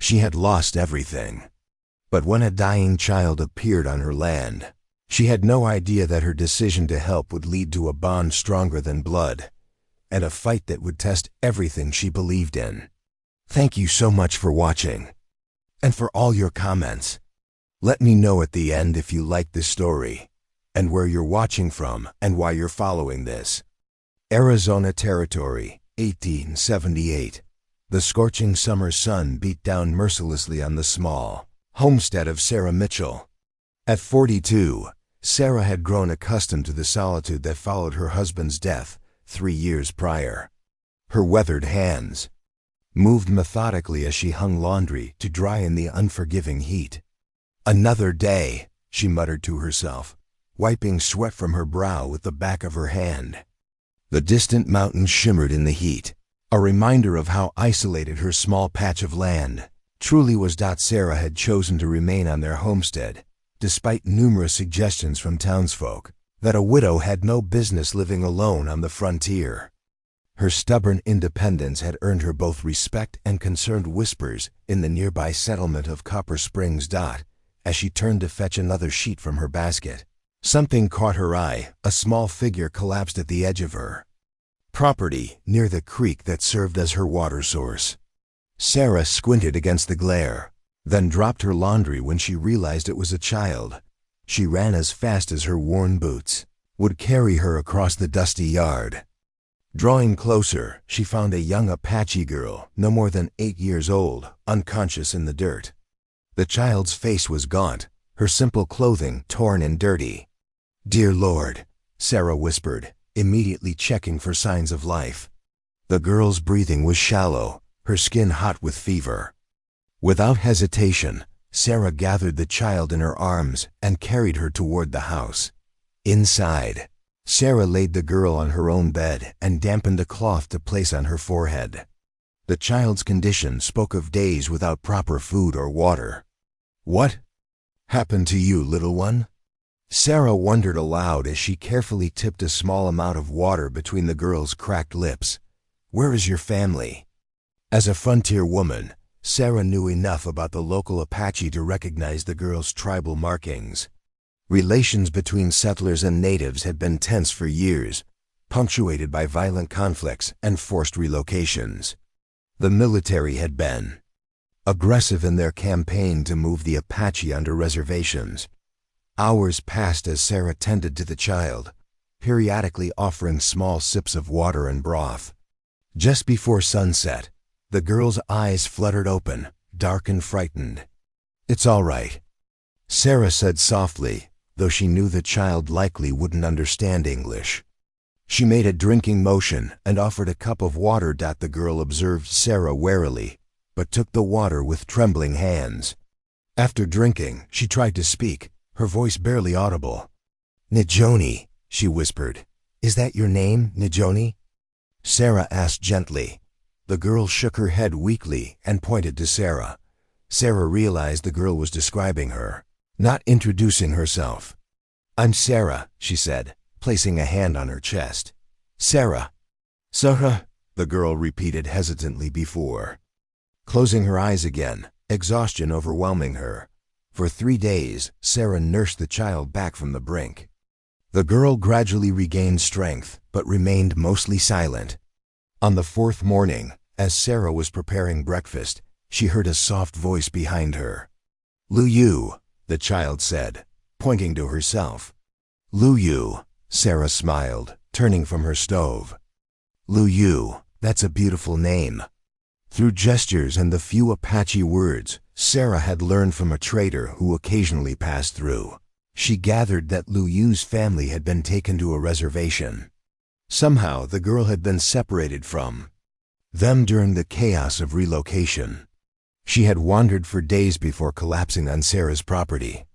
She had lost everything. But when a dying child appeared on her land, she had no idea that her decision to help would lead to a bond stronger than blood, and a fight that would test everything she believed in. Thank you so much for watching, and for all your comments. Let me know at the end if you liked this story, and where you're watching from and why you're following this. Arizona Territory, 1878. The scorching summer sun beat down mercilessly on the small homestead of Sarah Mitchell. At 42, Sarah had grown accustomed to the solitude that followed her husband's death 3 years prior. Her weathered hands moved methodically as she hung laundry to dry in the unforgiving heat. "Another day," she muttered to herself, wiping sweat from her brow with the back of her hand. The distant mountains shimmered in the heat, a reminder of how isolated her small patch of land truly was. Sarah had chosen to remain on their homestead, despite numerous suggestions from townsfolk that a widow had no business living alone on the frontier. Her stubborn independence had earned her both respect and concerned whispers in the nearby settlement of Copper Springs. As she turned to fetch another sheet from her basket, something caught her eye. A small figure collapsed at the edge of her property near the creek that served as her water source. Sarah squinted against the glare, then dropped her laundry when she realized it was a child. She ran as fast as her worn boots would carry her across the dusty yard. Drawing closer, she found a young Apache girl, no more than 8 years old, unconscious in the dirt. The child's face was gaunt, her simple clothing torn and dirty. "Dear Lord," Sarah whispered, immediately checking for signs of life. The girl's breathing was shallow, her skin hot with fever. Without hesitation, Sarah gathered the child in her arms and carried her toward the house. Inside, Sarah laid the girl on her own bed and dampened a cloth to place on her forehead. The child's condition spoke of days without proper food or water. "What happened to you, little one?" Sarah wondered aloud as she carefully tipped a small amount of water between the girl's cracked lips. "Where is your family?" As a frontier woman, Sarah knew enough about the local Apache to recognize the girl's tribal markings. Relations between settlers and natives had been tense for years, punctuated by violent conflicts and forced relocations. The military had been aggressive in their campaign to move the Apache onto reservations. Hours passed as Sarah tended to the child, periodically offering small sips of water and broth. Just before sunset, the girl's eyes fluttered open, dark and frightened. "It's all right," Sarah said softly, though she knew the child likely wouldn't understand English. She made a drinking motion and offered a cup of water. The girl observed Sarah warily, but took the water with trembling hands. After drinking, she tried to speak, her voice barely audible. "Njoni," she whispered. "Is that your name, Njoni?" Sarah asked gently. The girl shook her head weakly and pointed to Sarah. Sarah realized the girl was describing her, not introducing herself. "I'm Sarah," she said, placing a hand on her chest. "Sarah." "Sarah," the girl repeated hesitantly before closing her eyes again, exhaustion overwhelming her. For 3 days, Sarah nursed the child back from the brink. The girl gradually regained strength, but remained mostly silent. On the 4th morning, as Sarah was preparing breakfast, she heard a soft voice behind her. "Luyu," the child said, pointing to herself. "Luyu," Sarah smiled, turning from her stove. "Luyu, that's a beautiful name." Through gestures and the few Apache words Sarah had learned from a trader who occasionally passed through, she gathered that Luyu's family had been taken to a reservation. Somehow the girl had been separated from them during the chaos of relocation. She had wandered for days before collapsing on Sarah's property.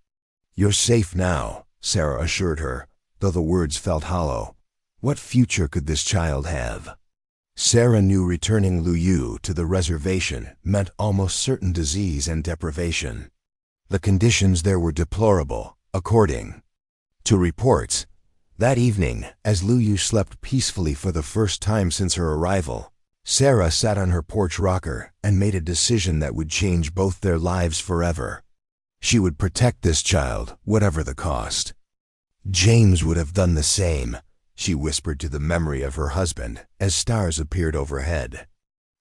"You're safe now," Sarah assured her, though the words felt hollow. What future could this child have? Sarah knew returning Luyu to the reservation meant almost certain disease and deprivation. The conditions there were deplorable, according to reports. That evening, as Luyu slept peacefully for the first time since her arrival, Sarah sat on her porch rocker and made a decision that would change both their lives forever. She would protect this child, whatever the cost. James would have done the same, she whispered to the memory of her husband as stars appeared overhead.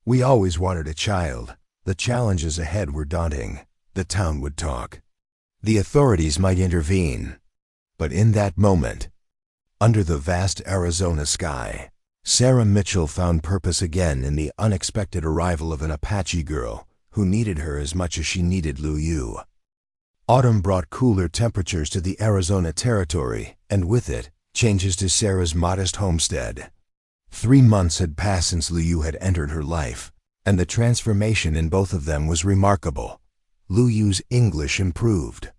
We always wanted a child. The challenges ahead were daunting. The town would talk. The authorities might intervene. But in that moment, under the vast Arizona sky, Sarah Mitchell found purpose again in the unexpected arrival of an Apache girl who needed her as much as she needed Lu Yu. Autumn brought cooler temperatures to the Arizona territory, and with it, changes to Sarah's modest homestead. 3 months had passed since Lu Yu had entered her life, and the transformation in both of them was remarkable. Lu Yu's English improved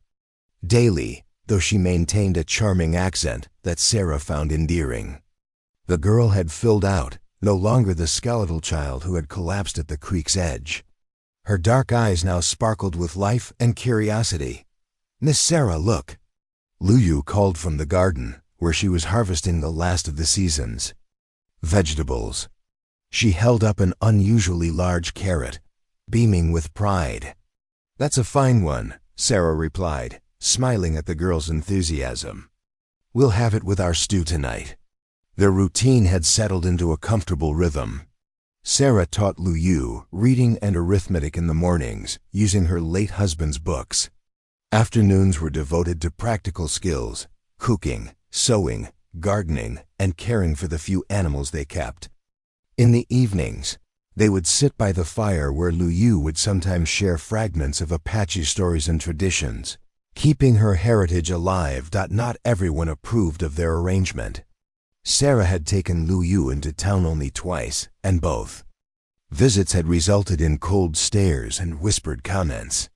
daily, though she maintained a charming accent that Sarah found endearing. The girl had filled out, no longer the skeletal child who had collapsed at the creek's edge. Her dark eyes now sparkled with life and curiosity. "Miss Sarah, look!" Lu Yu called from the garden, where she was harvesting the last of the season's vegetables. She held up an unusually large carrot, beaming with pride. "That's a fine one," Sarah replied, smiling at the girl's enthusiasm. "We'll have it with our stew tonight." Their routine had settled into a comfortable rhythm. Sarah taught Lu Yu reading and arithmetic in the mornings, using her late husband's books. Afternoons were devoted to practical skills, cooking, sewing, gardening, and caring for the few animals they kept. In the evenings, they would sit by the fire where Lu Yu would sometimes share fragments of Apache stories and traditions, keeping her heritage alive. Not everyone approved of their arrangement. Sarah had taken Lu Yu into town only twice, and both visits had resulted in cold stares and whispered comments.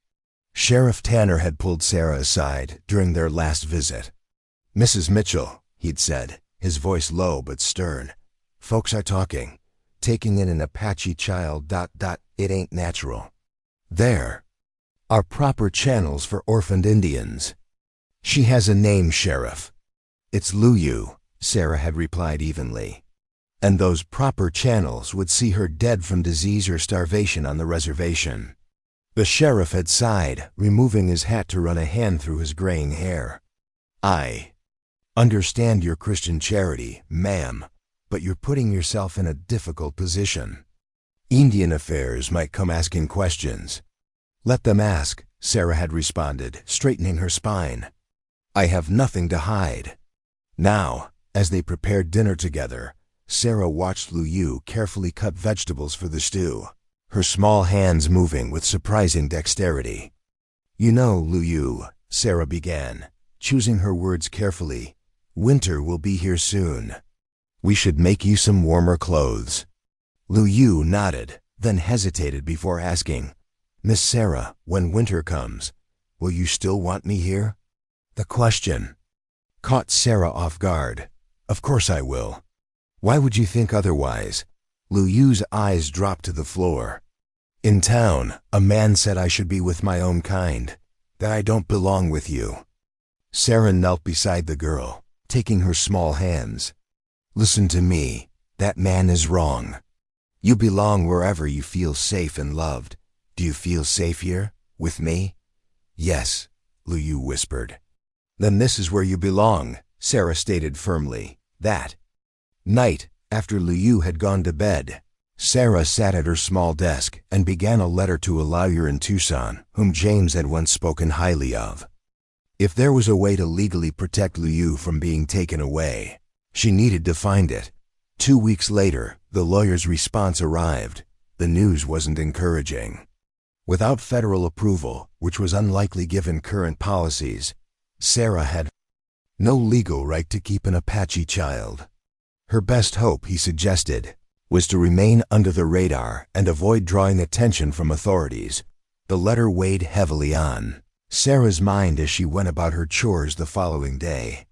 Sheriff Tanner had pulled Sarah aside during their last visit. "Mrs. Mitchell," he'd said, his voice low but stern, "folks are talking. Taking in an Apache child. It ain't natural. There are proper channels for orphaned Indians." "She has a name, Sheriff." "It's Lu Yu," Sarah had replied evenly. "And those proper channels would see her dead from disease or starvation on the reservation." The sheriff had sighed, removing his hat to run a hand through his graying hair. "I understand your Christian charity, ma'am, but you're putting yourself in a difficult position. Indian affairs might come asking questions." "Let them ask," Sarah had responded, straightening her spine. "I have nothing to hide." Now, as they prepared dinner together, Sarah watched Lu Yu carefully cut vegetables for the stew, her small hands moving with surprising dexterity. "You know, Lu Yu," Sarah began, choosing her words carefully, "winter will be here soon. We should make you some warmer clothes." Lu Yu nodded, then hesitated before asking, "Miss Sarah, when winter comes, will you still want me here?" The question caught Sarah off guard. "Of course I will. Why would you think otherwise?" Lu Yu's eyes dropped to the floor. "In town, a man said I should be with my own kind, that I don't belong with you." Sarah knelt beside the girl, taking her small hands. "Listen to me. That man is wrong. You belong wherever you feel safe and loved. Do you feel safe here, with me?" "Yes," Lu Yu whispered. "Then this is where you belong," Sarah stated firmly. That night, after Lu Yu had gone to bed, Sarah sat at her small desk and began a letter to a lawyer in Tucson, whom James had once spoken highly of. If there was a way to legally protect Lu Yu from being taken away, she needed to find it. 2 weeks later, the lawyer's response arrived. The news wasn't encouraging. Without federal approval, which was unlikely given current policies, Sarah had no legal right to keep an Apache child. Her best hope, he suggested, was to remain under the radar and avoid drawing attention from authorities. The letter weighed heavily on Sarah's mind as she went about her chores the following day.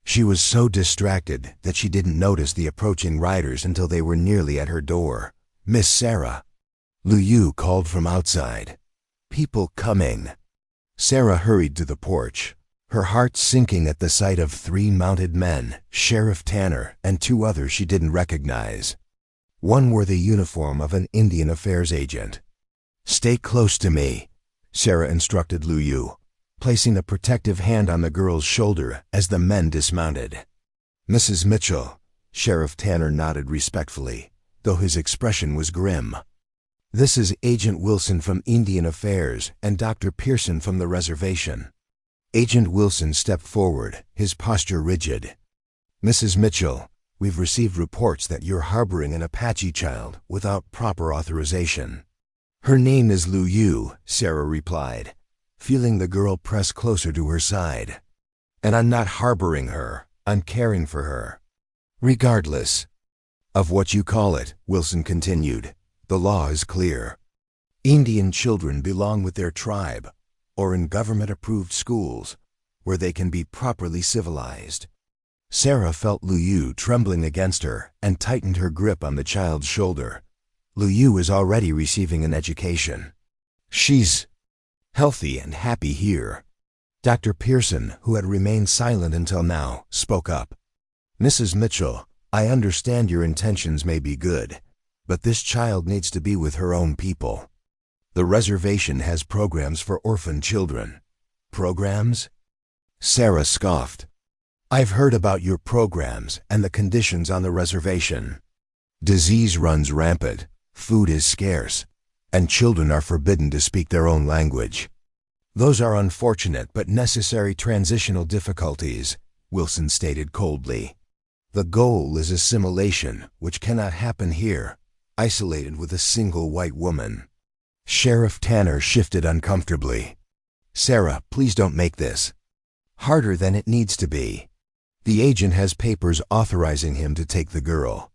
She was so distracted that she didn't notice the approaching riders until they were nearly at her door. "Miss Sarah," Lu Yu called from outside. "People coming." Sarah hurried to the porch, her heart sinking at the sight of 3 mounted men, Sheriff Tanner and 2 others she didn't recognize. One wore the uniform of an Indian Affairs agent. "Stay close to me," Sarah instructed Lu Yu, placing a protective hand on the girl's shoulder as the men dismounted. "Mrs. Mitchell," Sheriff Tanner nodded respectfully, though his expression was grim. "This is Agent Wilson from Indian Affairs and Dr. Pearson from the reservation." Agent Wilson stepped forward, his posture rigid. "Mrs. Mitchell, we've received reports that you're harboring an Apache child without proper authorization." "Her name is Lu Yu," Sarah replied, feeling the girl press closer to her side. "And I'm not harboring her, I'm caring for her." "Regardless of what you call it," Wilson continued, "the law is clear. Indian children belong with their tribe or in government-approved schools where they can be properly civilized." Sarah felt Lu Yu trembling against her and tightened her grip on the child's shoulder. Lu Yu is already receiving an education. She's healthy and happy here. Dr. Pearson, who had remained silent until now, spoke up. "Mrs. Mitchell, I understand your intentions may be good, but this child needs to be with her own people. The reservation has programs for orphan children." "Programs?" Sarah scoffed. "I've heard about your programs and the conditions on the reservation. Disease runs rampant, food is scarce, and children are forbidden to speak their own language. Those are unfortunate but necessary transitional difficulties," Wilson stated coldly. "The goal is assimilation, which cannot happen here, isolated with a single white woman." Sheriff Tanner shifted uncomfortably. "Sarah, please don't make this harder than it needs to be. The agent has papers authorizing him to take the girl."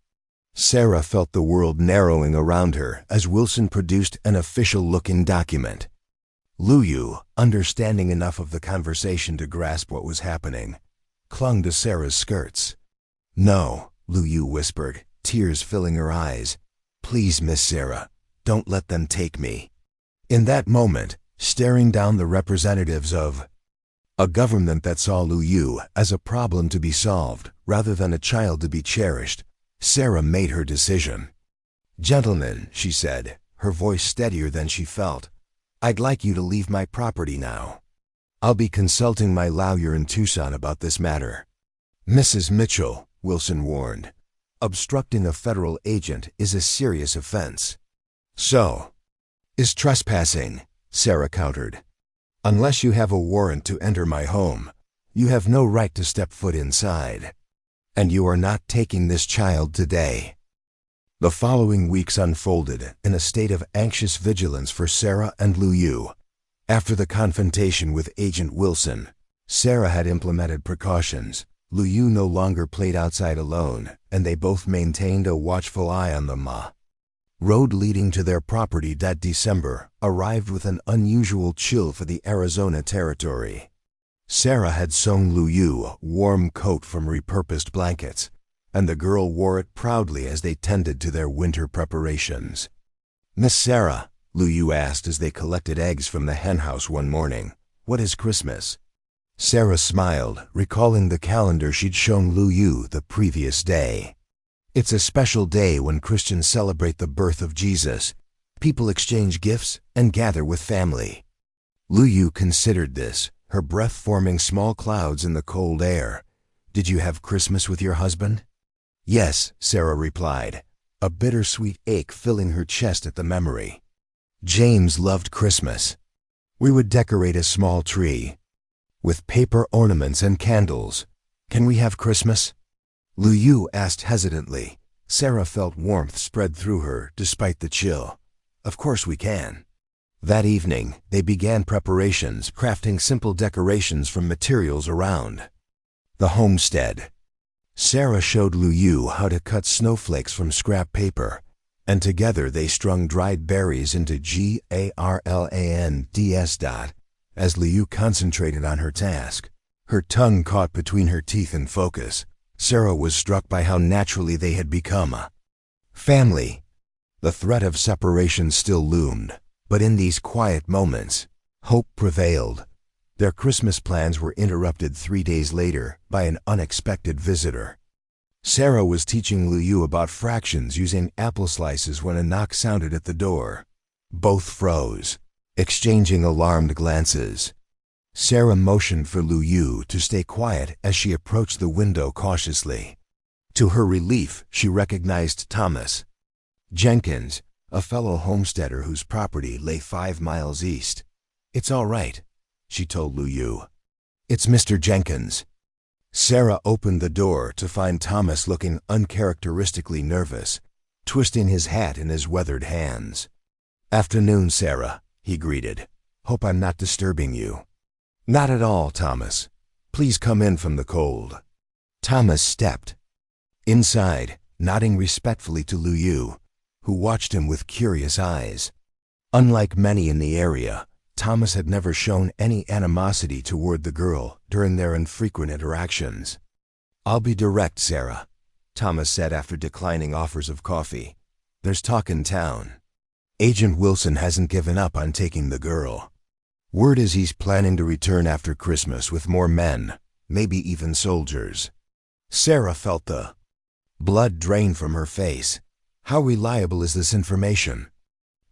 Sarah felt the world narrowing around her as Wilson produced an official-looking document. Lu Yu, understanding enough of the conversation to grasp what was happening, clung to Sarah's skirts. "No," Lu Yu whispered, tears filling her eyes. "Please, Miss Sarah, don't let them take me." In that moment, staring down the representatives of a government that saw Lu Yu as a problem to be solved rather than a child to be cherished, Sarah made her decision. "Gentlemen," she said, her voice steadier than she felt, "I'd like you to leave my property now. I'll be consulting my lawyer in Tucson about this matter." "Mrs. Mitchell," Wilson warned, "obstructing a federal agent is a serious offense." "So is trespassing," Sarah countered. "Unless you have a warrant to enter my home, you have no right to step foot inside. And you are not taking this child today." The following weeks unfolded in a state of anxious vigilance for Sarah and Lu Yu. After the confrontation with Agent Wilson, Sarah had implemented precautions. Lu Yu no longer played outside alone, and they both maintained a watchful eye on the road leading to their property that December arrived with an unusual chill for the Arizona territory. Sarah had sewn Lu Yu a warm coat from repurposed blankets, and the girl wore it proudly as they tended to their winter preparations. "Miss Sarah," Lu Yu asked as they collected eggs from the henhouse one morning, "what is Christmas?" Sarah smiled, recalling the calendar she'd shown Lu Yu the previous day. "It's a special day when Christians celebrate the birth of Jesus. People exchange gifts and gather with family." Lu Yu considered this, her breath forming small clouds in the cold air. "Did you have Christmas with your husband?" "Yes," Sarah replied, a bittersweet ache filling her chest at the memory. "James loved Christmas. We would decorate a small tree with paper ornaments and candles. Can we have Christmas?" Lu Yu asked hesitantly. Sarah felt warmth spread through her despite the chill. "Of course we can." That evening, they began preparations, crafting simple decorations from materials around the homestead. Sarah showed Lu Yu how to cut snowflakes from scrap paper, and together they strung dried berries into garlands. As Lu Yu concentrated on her task, her tongue caught between her teeth in focus. Sarah was struck by how naturally they had become a family. The threat of separation still loomed, but in these quiet moments, hope prevailed. Their Christmas plans were interrupted 3 days later by an unexpected visitor. Sarah was teaching Lu Yu about fractions using apple slices when a knock sounded at the door. Both froze, exchanging alarmed glances. Sarah motioned for Lu Yu to stay quiet as she approached the window cautiously. To her relief, she recognized Thomas Jenkins, a fellow homesteader whose property lay 5 miles east. "It's all right," she told Lu Yu. "It's Mr. Jenkins." Sarah opened the door to find Thomas looking uncharacteristically nervous, twisting his hat in his weathered hands. "Afternoon, Sarah," he greeted. "Hope I'm not disturbing you." "Not at all, Thomas. Please come in from the cold." Thomas stepped inside, nodding respectfully to Lu Yu, who watched him with curious eyes. Unlike many in the area, Thomas had never shown any animosity toward the girl during their infrequent interactions. "I'll be direct, Sarah," Thomas said after declining offers of coffee. "There's talk in town. Agent Wilson hasn't given up on taking the girl. Word is he's planning to return after Christmas with more men, maybe even soldiers." Sarah felt the blood drain from her face. "How reliable is this information?"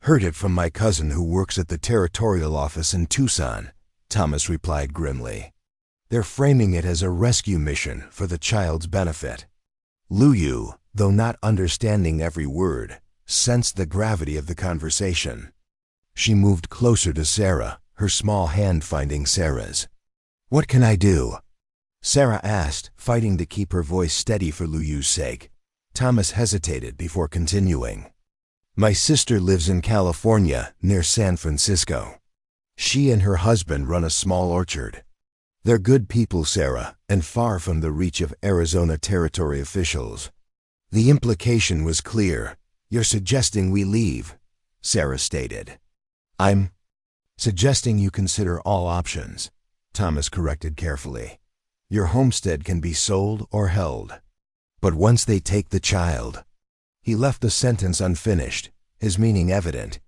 "Heard it from my cousin who works at the territorial office in Tucson," Thomas replied grimly. "They're framing it as a rescue mission for the child's benefit." Lu Yu, though not understanding every word, sensed the gravity of the conversation. She moved closer to Sarah, her small hand finding Sarah's. "What can I do?" Sarah asked, fighting to keep her voice steady for Lu Yu's sake. Thomas hesitated before continuing. "My sister lives in California, near San Francisco. She and her husband run a small orchard. They're good people, Sarah, and far from the reach of Arizona Territory officials." The implication was clear. "You're suggesting we leave," Sarah stated. "I'm suggesting you consider all options," Thomas corrected carefully. "Your homestead can be sold or held. But once they take the child—" He left the sentence unfinished, his meaning evident.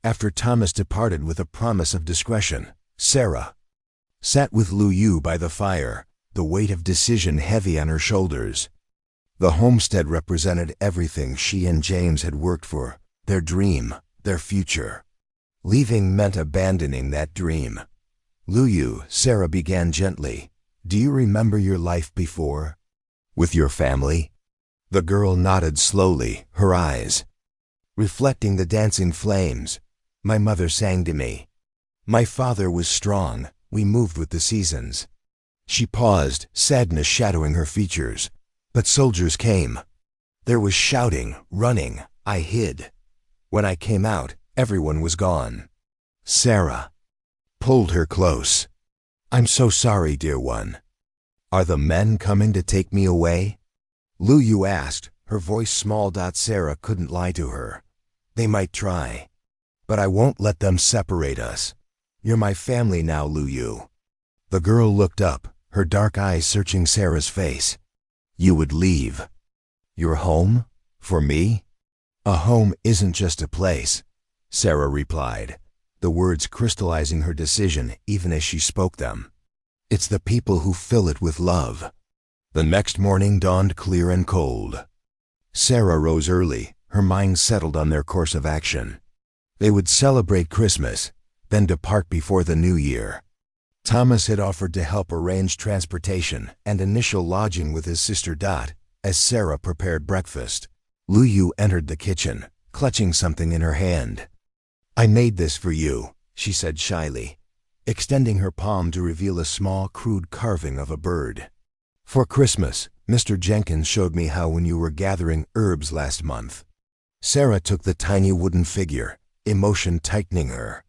After Thomas departed with a promise of discretion, Sarah sat with Lu Yu by the fire, the weight of decision heavy on her shoulders. The homestead represented everything she and James had worked for, their dream, their future. Leaving meant abandoning that dream. "Lu Yu," Sarah began gently, "do you remember your life before? With your family?" The girl nodded slowly, her eyes reflecting the dancing flames. "My mother sang to me. My father was strong. We moved with the seasons." She paused, sadness shadowing her features. "But soldiers came. There was shouting, running. I hid. When I came out, everyone was gone." Sarah pulled her close. "I'm so sorry, dear one. Are the men coming to take me away?" Lu Yu asked, her voice small. Sarah couldn't lie to her. "They might try. But I won't let them separate us. You're my family now, Lu Yu." The girl looked up, her dark eyes searching Sarah's face. "You would leave? Your home? For me?" "A home isn't just a place," Sarah replied, the words crystallizing her decision even as she spoke them. "It's the people who fill it with love." The next morning dawned clear and cold. Sarah rose early, her mind settled on their course of action. They would celebrate Christmas, then depart before the new year. Thomas had offered to help arrange transportation and initial lodging with his sister Dot as Sarah prepared breakfast. Lu Yu entered the kitchen, clutching something in her hand. "I made this for you," she said shyly, extending her palm to reveal a small, crude carving of a bird. "For Christmas, Mr. Jenkins showed me how when you were gathering herbs last month." Sarah took the tiny wooden figure, emotion tightening her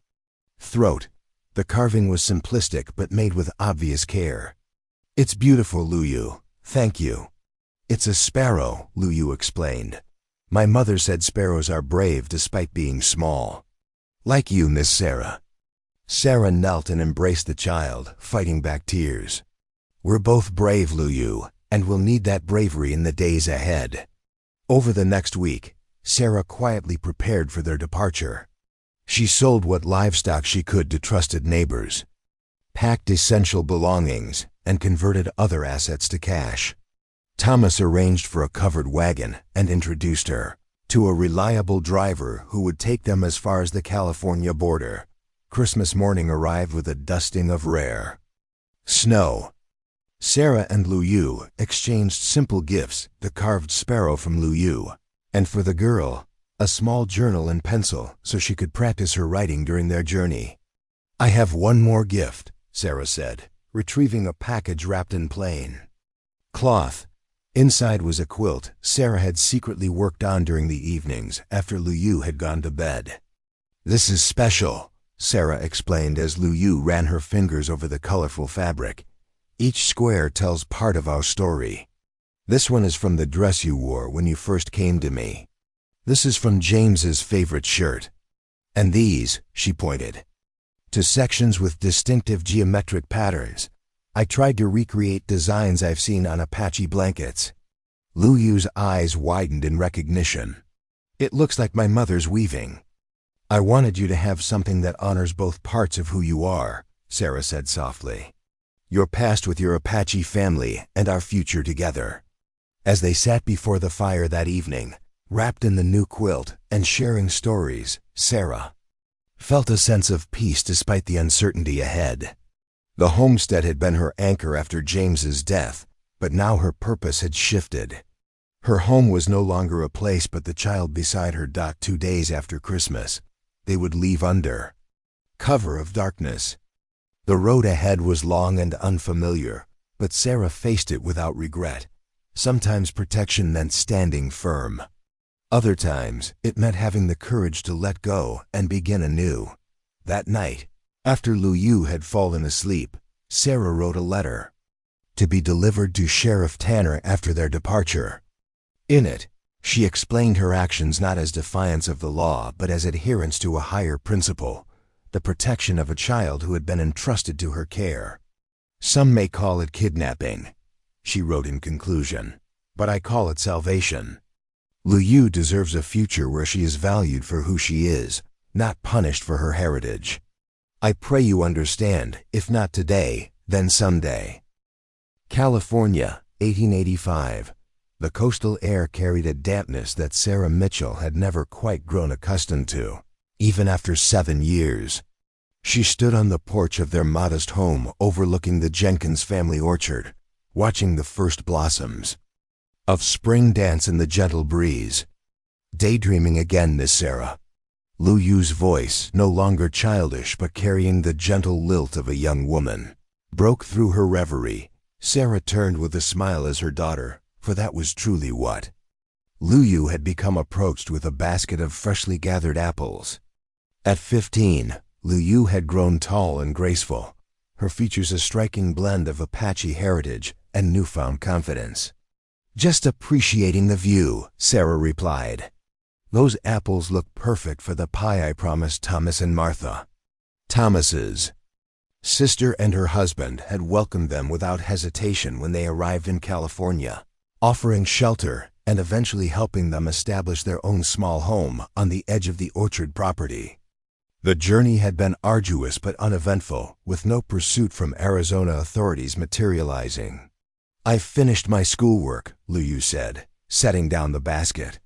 throat. The carving was simplistic but made with obvious care. "It's beautiful, Lu Yu. Thank you." "It's a sparrow," Lu Yu explained. "My mother said sparrows are brave despite being small." "Like you, Miss Sarah." Sarah knelt and embraced the child, fighting back tears. "We're both brave, Lu Yu, and we'll need that bravery in the days ahead." Over the next week, Sarah quietly prepared for their departure. She sold what livestock she could to trusted neighbors, packed essential belongings, and converted other assets to cash. Thomas arranged for a covered wagon and introduced her to a reliable driver who would take them as far as the California border. Christmas morning arrived with a dusting of rare snow. Sarah and Lu Yu exchanged simple gifts, the carved sparrow from Lu Yu, and for the girl, a small journal and pencil so she could practice her writing during their journey. "I have one more gift," Sarah said, retrieving a package wrapped in plain cloth. Inside was a quilt Sarah had secretly worked on during the evenings after Lu Yu had gone to bed. "This is special," Sarah explained as Lu Yu ran her fingers over the colorful fabric. "Each square tells part of our story. This one is from the dress you wore when you first came to me. This is from James's favorite shirt. And these," she pointed to sections with distinctive geometric patterns. "I tried to recreate designs I've seen on Apache blankets." Lu Yu's eyes widened in recognition. "It looks like my mother's weaving." "I wanted you to have something that honors both parts of who you are," Sarah said softly. "Your past with your Apache family and our future together." As they sat before the fire that evening, wrapped in the new quilt and sharing stories, Sarah felt a sense of peace despite the uncertainty ahead. The homestead had been her anchor after James's death, but now her purpose had shifted. Her home was no longer a place but the child beside her. 2 days after Christmas, they would leave under cover of darkness. The road ahead was long and unfamiliar, but Sarah faced it without regret. Sometimes protection meant standing firm. Other times, it meant having the courage to let go and begin anew. That night, after Lu Yu had fallen asleep, Sarah wrote a letter to be delivered to Sheriff Tanner after their departure. In it, she explained her actions not as defiance of the law but as adherence to a higher principle, the protection of a child who had been entrusted to her care. "Some may call it kidnapping," she wrote in conclusion, "but I call it salvation. Lu Yu deserves a future where she is valued for who she is, not punished for her heritage. I pray you understand, if not today, then someday." California, 1885. The coastal air carried a dampness that Sarah Mitchell had never quite grown accustomed to, even after 7 years. She stood on the porch of their modest home overlooking the Jenkins family orchard, watching the first blossoms of spring dance in the gentle breeze. "Daydreaming again, Miss Sarah." Lu Yu's voice, no longer childish but carrying the gentle lilt of a young woman, broke through her reverie. Sarah turned with a smile as her daughter, for that was truly what Lu Yu had become, approached with a basket of freshly gathered apples. At 15, Lu Yu had grown tall and graceful, her features a striking blend of Apache heritage and newfound confidence. "Just appreciating the view," Sarah replied. "Those apples look perfect for the pie I promised Thomas and Martha." Thomas's sister and her husband had welcomed them without hesitation when they arrived in California, offering shelter and eventually helping them establish their own small home on the edge of the orchard property. The journey had been arduous but uneventful, with no pursuit from Arizona authorities materializing. "I've finished my schoolwork," Lu Yu said, setting down the basket.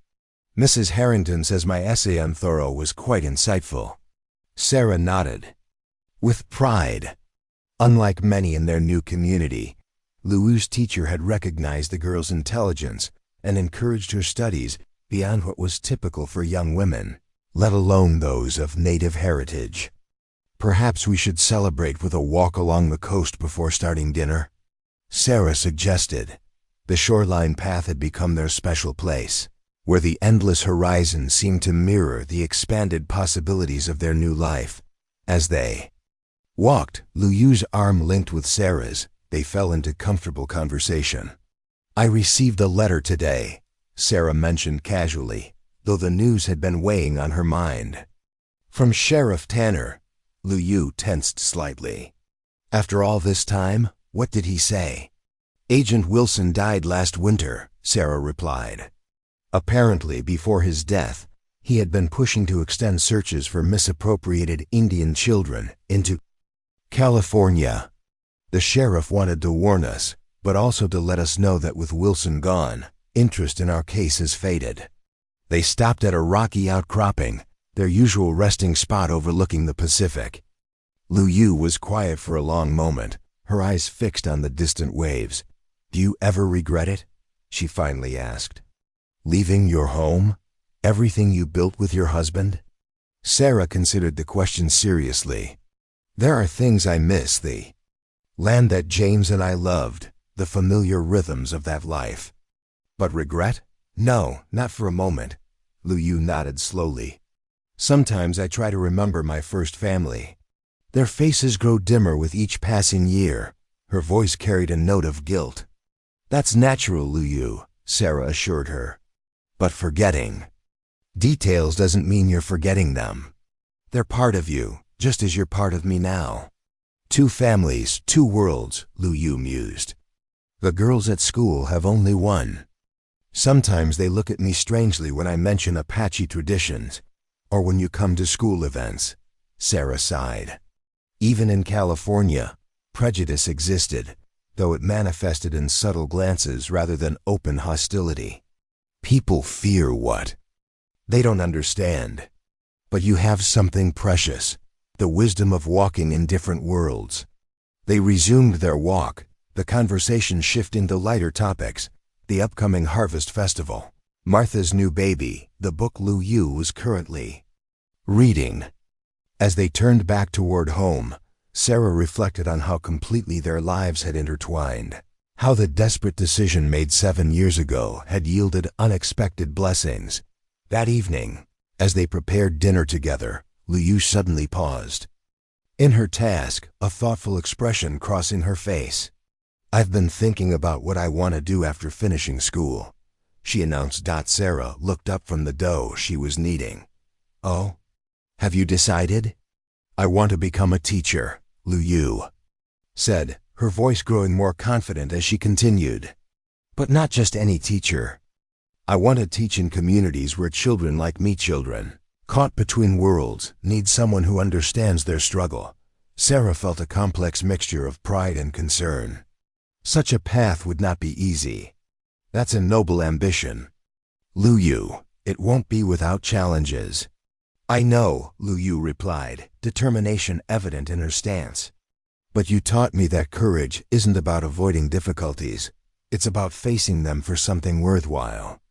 "Mrs. Harrington says my essay on Thoreau was quite insightful." Sarah nodded with pride. Unlike many in their new community, Lu Yu's teacher had recognized the girl's intelligence and encouraged her studies beyond what was typical for young women, let alone those of native heritage. "Perhaps we should celebrate with a walk along the coast before starting dinner," Sarah suggested. The shoreline path had become their special place, where the endless horizon seemed to mirror the expanded possibilities of their new life. As they walked, Lu Yu's arm linked with Sarah's, they fell into comfortable conversation. "I received a letter today," Sarah mentioned casually, though the news had been weighing on her mind. "From Sheriff Tanner." Lu Yu tensed slightly. "After all this time, what did he say?" "Agent Wilson died last winter," Sarah replied. Apparently, before his death, he had been pushing to extend searches for misappropriated Indian children into California. "The sheriff wanted to warn us, but also to let us know that with Wilson gone, interest in our case has faded. They stopped at a rocky outcropping, their usual resting spot overlooking the Pacific. Lu Yu was quiet for a long moment, her eyes fixed on the distant waves. "Do you ever regret it?" she finally asked. "Leaving your home? Everything you built with your husband?" Sarah considered the question seriously. "There are things I miss, the land that James and I loved, the familiar rhythms of that life. But regret? No, not for a moment." Lu Yu nodded slowly. "Sometimes I try to remember my first family. Their faces grow dimmer with each passing year." Her voice carried a note of guilt. "That's natural, Lu Yu," Sarah assured her. "But forgetting details doesn't mean you're forgetting them. They're part of you, just as you're part of me now." "Two families, two worlds," Lu Yu mused. "The girls at school have only one. Sometimes they look at me strangely when I mention Apache traditions, or when you come to school events." Sarah sighed. Even in California, prejudice existed, though it manifested in subtle glances rather than open hostility. "People fear what they don't understand. But you have something precious, the wisdom of walking in different worlds." They resumed their walk, the conversation shifting to lighter topics, the upcoming harvest festival, Martha's new baby, the book Lu Yu was currently reading. As they turned back toward home, Sarah reflected on how completely their lives had intertwined, how the desperate decision made 7 years ago had yielded unexpected blessings. That evening, as they prepared dinner together, Lu Yu suddenly paused. In her task, a thoughtful expression crossing her face. "I've been thinking about what I want to do after finishing school," she announced. Sarah looked up from the dough she was kneading. "Oh? Have you decided?" "I want to become a teacher," Lu Yu said, her voice growing more confident as she continued. "But not just any teacher. I want to teach in communities where children like me, children caught between worlds, need someone who understands their struggle." Sarah felt a complex mixture of pride and concern. Such a path would not be easy. "That's a noble ambition, Lu Yu. It won't be without challenges." "I know," Lu Yu replied, determination evident in her stance. "But you taught me that courage isn't about avoiding difficulties. It's about facing them for something worthwhile."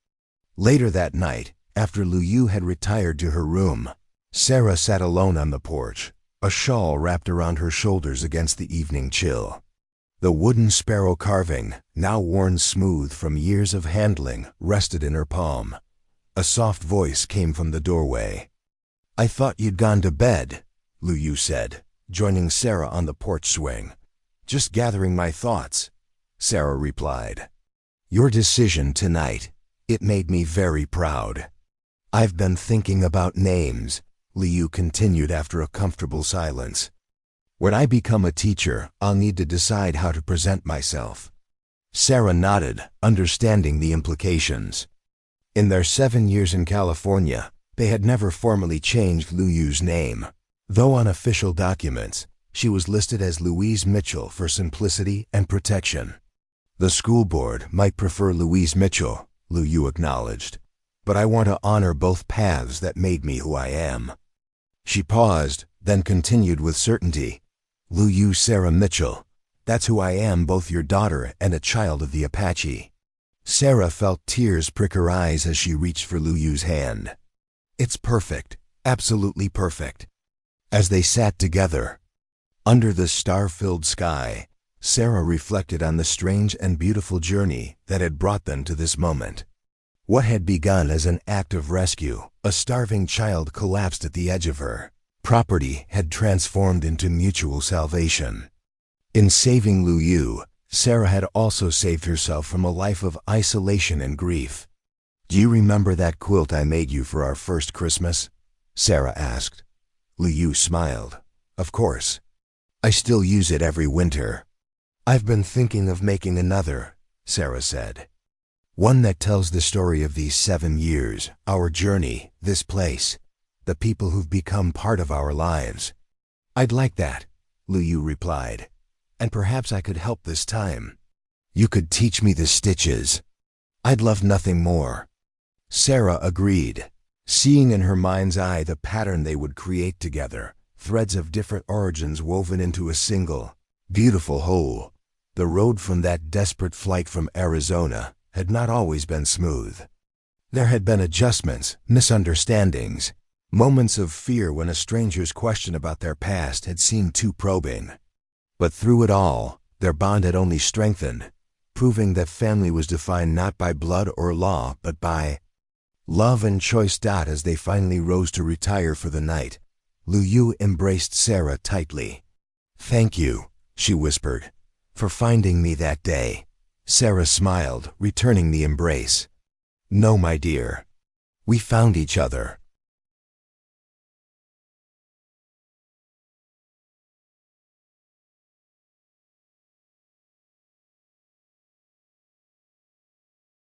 Later that night, after Lu Yu had retired to her room, Sarah sat alone on the porch, a shawl wrapped around her shoulders against the evening chill. The wooden sparrow carving, now worn smooth from years of handling, rested in her palm. A soft voice came from the doorway. "I thought you'd gone to bed," Lu Yu said, joining Sarah on the porch swing. "Just gathering my thoughts," Sarah replied. "Your decision tonight, it made me very proud." "I've been thinking about names," Lu Yu continued after a comfortable silence. "When I become a teacher, I'll need to decide how to present myself." Sarah nodded, understanding the implications. In their 7 years in California, they had never formally changed Lu Yu's name, though on official documents, she was listed as Louise Mitchell for simplicity and protection. "The school board might prefer Louise Mitchell," Lu Yu acknowledged, "but I want to honor both paths that made me who I am." She paused, then continued with certainty. "Lu Yu Sarah Mitchell, that's who I am, both your daughter and a child of the Apache." Sarah felt tears prick her eyes as she reached for Lu Yu's hand. "It's perfect, absolutely perfect." As they sat together, under the star-filled sky, Sarah reflected on the strange and beautiful journey that had brought them to this moment. What had begun as an act of rescue, a starving child collapsed at the edge of her property, had transformed into mutual salvation. In saving Lu Yu, Sarah had also saved herself from a life of isolation and grief. "Do you remember that quilt I made you for our first Christmas?" Sarah asked. Lu Yu smiled. "Of course. I still use it every winter." "I've been thinking of making another," Sarah said. "One that tells the story of these 7 years, our journey, this place, the people who've become part of our lives." "I'd like that," Lu Yu replied. "And perhaps I could help this time." You could teach me the stitches. I'd love nothing more. Sarah agreed, seeing in her mind's eye the pattern they would create together, threads of different origins woven into a single, beautiful whole. The road from that desperate flight from Arizona had not always been smooth. There had been adjustments, misunderstandings, moments of fear when a stranger's question about their past had seemed too probing. But through it all, their bond had only strengthened, proving that family was defined not by blood or law, but by love and choice. As they finally rose to retire for the night, Lu Yu embraced Sarah tightly. "Thank you," she whispered, "for finding me that day." Sarah smiled, returning the embrace. "No, my dear. We found each other.